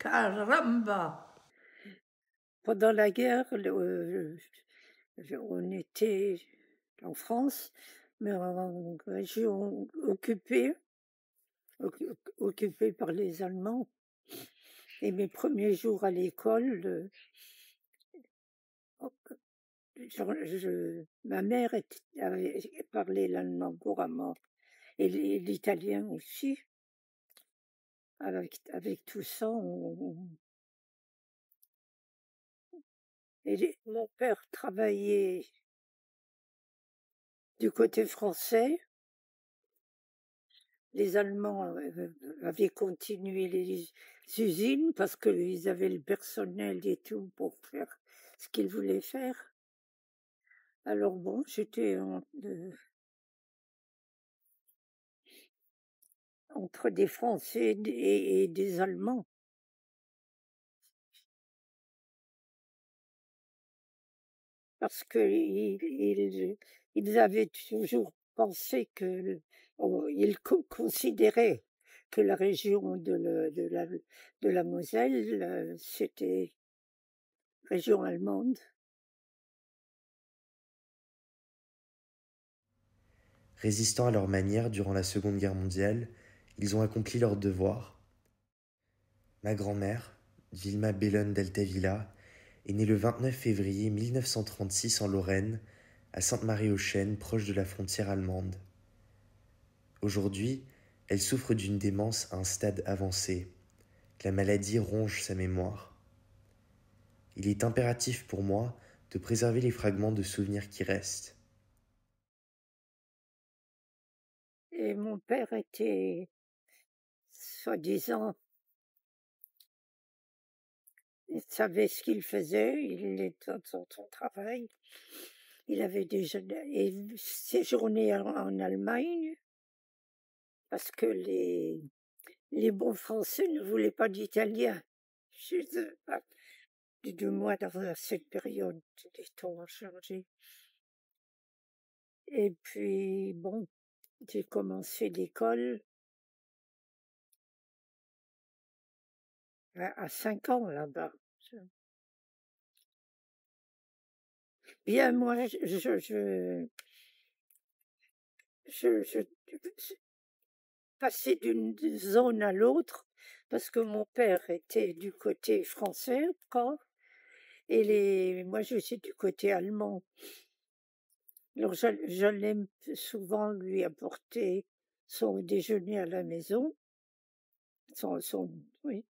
Caramba! Pendant la guerre, on était en France, mais en région occupée par les Allemands. Et mes premiers jours à l'école, ma mère avait parlé l'allemand couramment et l'italien aussi. Avec tout ça, mon père travaillait du côté français. Les Allemands avaient continué les usines parce qu'ils avaient le personnel et tout pour faire ce qu'ils voulaient faire. Alors bon, j'étais entre des Français et des Allemands. Parce qu'ils avaient toujours pensé ils considéraient que la région de la Moselle, c'était région allemande. Résistant à leur manière durant la Seconde Guerre mondiale, ils ont accompli leur devoir. Ma grand-mère, Vilma Bellone d'Altavilla, est née le 29 février 1936 en Lorraine, à Sainte-Marie-aux-Chênes, proche de la frontière allemande. Aujourd'hui, elle souffre d'une démence à un stade avancé. La maladie ronge sa mémoire. Il est impératif pour moi de préserver les fragments de souvenirs qui restent. Et mon père était, soi-disant, il savait ce qu'il faisait, il était dans son travail. Il avait déjà séjourné en Allemagne parce que les bons Français ne voulaient pas d'Italiens chez eux. Du moins dans cette période, les temps ont changé. Et puis, bon, j'ai commencé l'école à 5 ans là-bas. Bien, moi, je passais d'une zone à l'autre parce que mon père était du côté français encore et moi je suis du côté allemand. Alors j'allais souvent lui apporter son déjeuner à la maison, oui.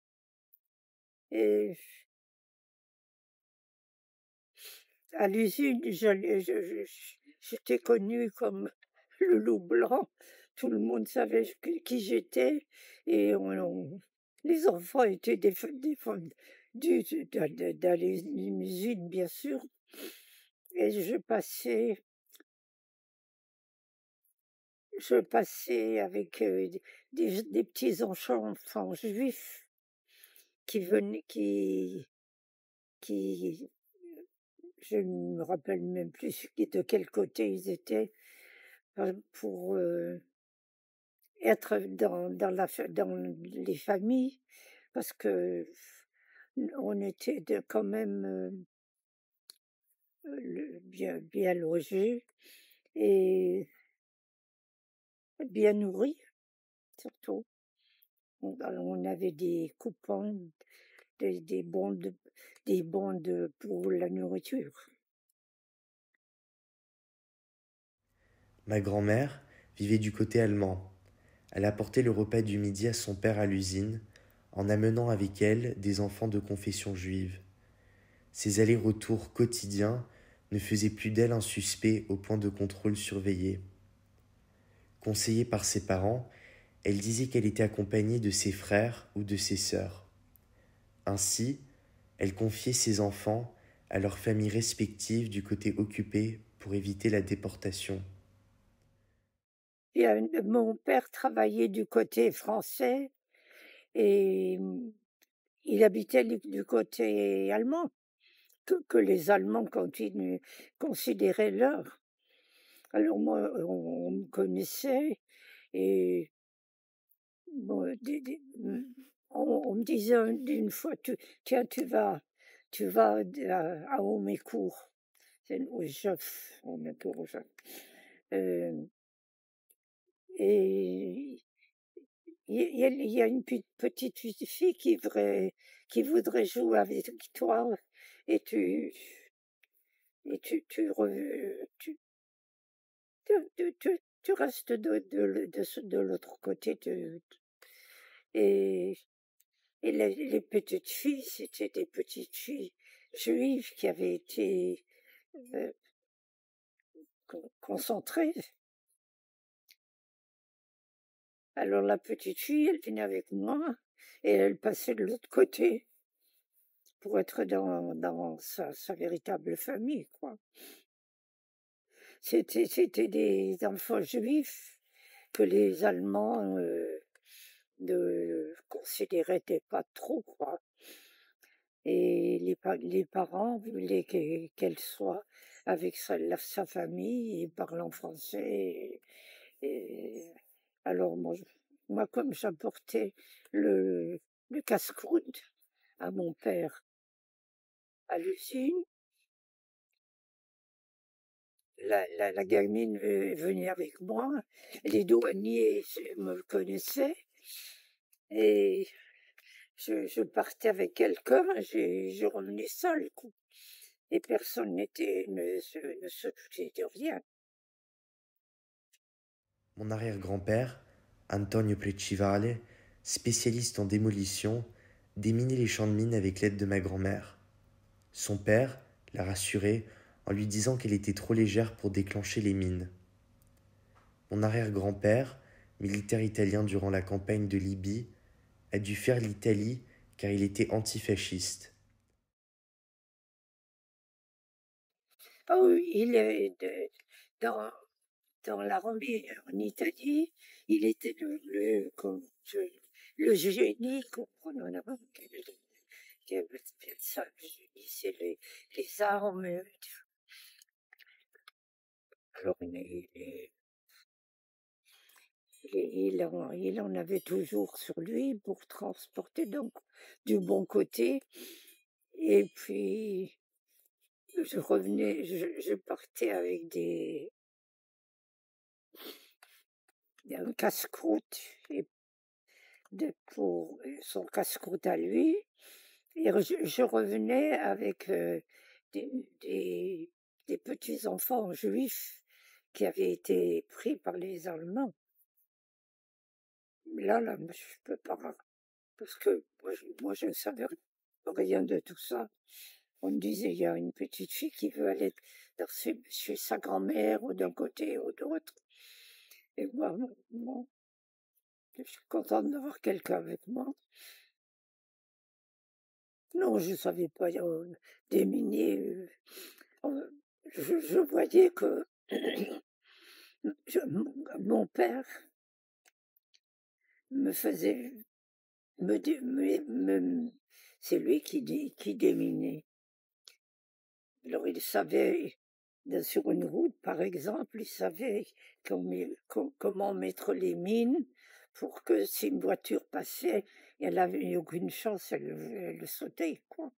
Et à l'usine, j'étais connue comme le loup blanc. Tout le monde savait qui j'étais et les enfants étaient défendus d'aller une usine, bien sûr. Et je passais avec des petits enfants juifs qui venaient, qui, je ne me rappelle même plus de quel côté ils étaient, pour être dans les familles, parce que on était quand même bien logés et bien nourris, surtout. On avait des coupons, des bons pour la nourriture. Ma grand-mère vivait du côté allemand. Elle apportait le repas du midi à son père à l'usine, en amenant avec elle des enfants de confession juive. Ces allers-retours quotidiens ne faisaient plus d'elle un suspect au point de contrôle surveillé. Conseillée par ses parents, elle disait qu'elle était accompagnée de ses frères ou de ses sœurs. Ainsi, elle confiait ses enfants à leurs familles respectives du côté occupé pour éviter la déportation. Et mon père travaillait du côté français et il habitait du côté allemand, que les Allemands considéraient leur. Alors moi, on me connaissait et bon, On me disait une fois, tiens, tu vas à Haumécourt. C'est au Joff, Haumécourt, au Joff. Et il y a une petite fille qui voudrait jouer avec toi et tu restes de l'autre côté. Et, et les petites filles, c'était des petites filles juives qui avaient été euh, concentrées. Alors la petite fille, elle venait avec moi et elle passait de l'autre côté pour être dans sa véritable famille, quoi. C'était des enfants juifs que les Allemands ne considéraient pas trop, quoi. Et les parents voulaient qu'elle soit avec sa famille et parlant français. Et alors moi, comme j'apportais le casse-croûte à mon père à l'usine, la gamine venait avec moi, les douaniers me connaissaient, et je partais avec quelqu'un, je revenais seule, quoi. Et personne ne se doutait de rien. Mon arrière-grand-père, Antonio Precivale, spécialiste en démolition, déminait les champs de mines avec l'aide de ma grand-mère. Son père l'a rassurée en lui disant qu'elle était trop légère pour déclencher les mines. Mon arrière-grand-père, militaire italien durant la campagne de Libye, a dû fuir l'Italie car il était antifasciste. Ah oui, il est dans, dans l'armée en Italie, il était le génie, comprenons qui appelle ça, le génie, c'est les armes. Alors il en avait toujours sur lui pour transporter donc du bon côté. Et puis je partais avec un casse-croûte pour son casse-croûte à lui. Et je revenais avec des petits-enfants juifs qui avaient été pris par les Allemands. Là, je peux pas, parce que moi je ne savais rien de tout ça. On me disait, il y a une petite fille qui veut aller chez sa grand-mère ou d'un côté ou de l'autre. Et moi, je suis contente d'avoir quelqu'un avec moi. Non, je ne savais pas déminer. Je voyais que mon père me faisait. C'est lui qui déminait. Alors il savait, sur une route par exemple, il savait comment mettre les mines pour que si une voiture passait, elle n'avait aucune chance, elle sautait, quoi.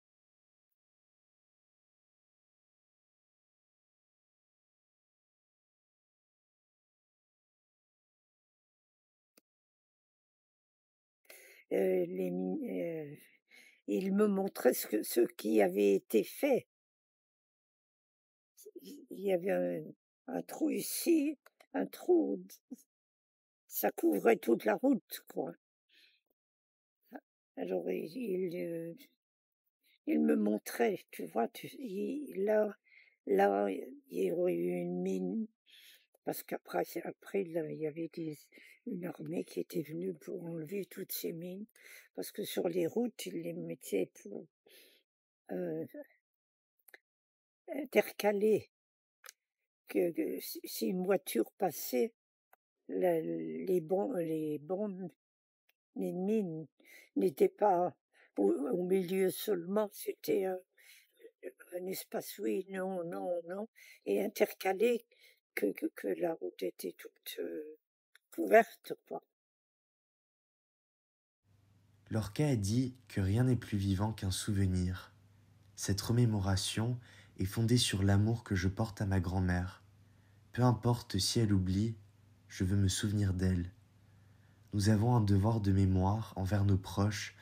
Il me montrait ce qui avait été fait. Il y avait un trou ici, un trou, ça couvrait toute la route, quoi. Alors il me montrait, tu vois, là, il y aurait eu une mine, parce qu'après, là, il y avait une armée qui était venue pour enlever toutes ces mines, parce que sur les routes, ils les mettaient pour intercaler, que si une voiture passait, les bombes, les mines n'étaient pas au milieu seulement, c'était un espace, oui, non, non, non, et intercalé, que la route était toute couverte, quoi. Lorca a dit que rien n'est plus vivant qu'un souvenir. Cette remémoration est fondée sur l'amour que je porte à ma grand-mère. Peu importe si elle oublie, je veux me souvenir d'elle. Nous avons un devoir de mémoire envers nos proches,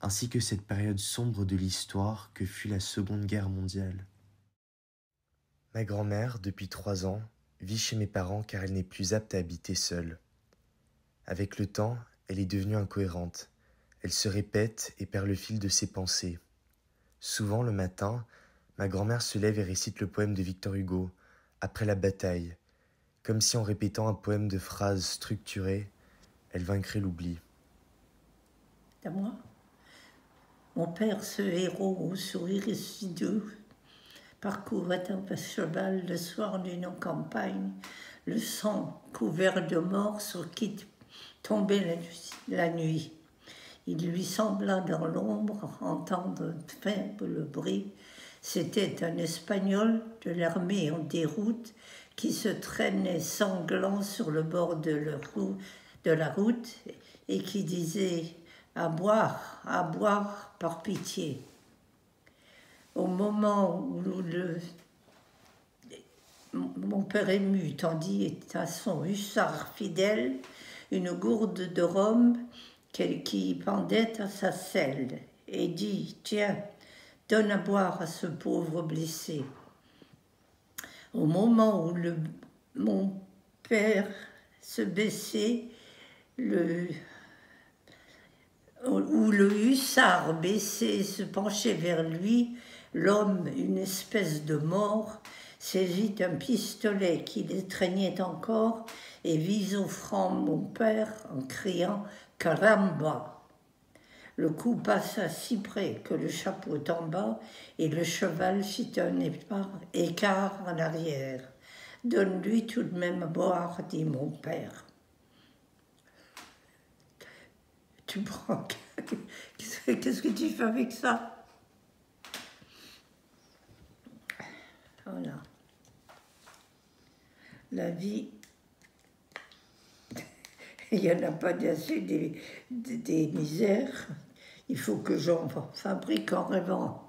ainsi que cette période sombre de l'histoire que fut la Seconde Guerre mondiale. Ma grand-mère, depuis 3 ans, vit chez mes parents car elle n'est plus apte à habiter seule. Avec le temps, elle est devenue incohérente. Elle se répète et perd le fil de ses pensées. Souvent, le matin, ma grand-mère se lève et récite le poème de Victor Hugo, Après la bataille, comme si en répétant un poème de phrases structurées, elle vaincrait l'oubli. À moi, mon père, ce héros au sourire insidieux, parcourait à cheval le soir d'une campagne, le sang couvert de mort sur qui tombait la nuit. Il lui sembla dans l'ombre entendre un faible bruit. C'était un Espagnol de l'armée en déroute qui se traînait sanglant sur le bord de la route et qui disait « à boire par pitié ». Au moment où mon père ému tendit à son hussard fidèle une gourde de rhum qui pendait à sa selle, et dit « Tiens, donne à boire à ce pauvre blessé ». Au moment où mon père se baissait, où le hussard baissé se penchait vers lui, l'homme, une espèce de mort, saisit un pistolet qui l'étreignait encore et vise au front mon père en criant « Caramba !» Le coup passa si près que le chapeau tomba et le cheval fit un écart en arrière. « Donne-lui tout de même à boire, dit mon père. » Tu prends... Qu'est-ce que tu fais avec ça? Voilà. La vie, il n'y en a pas assez des misères. Il faut que j'en fabrique en rêvant.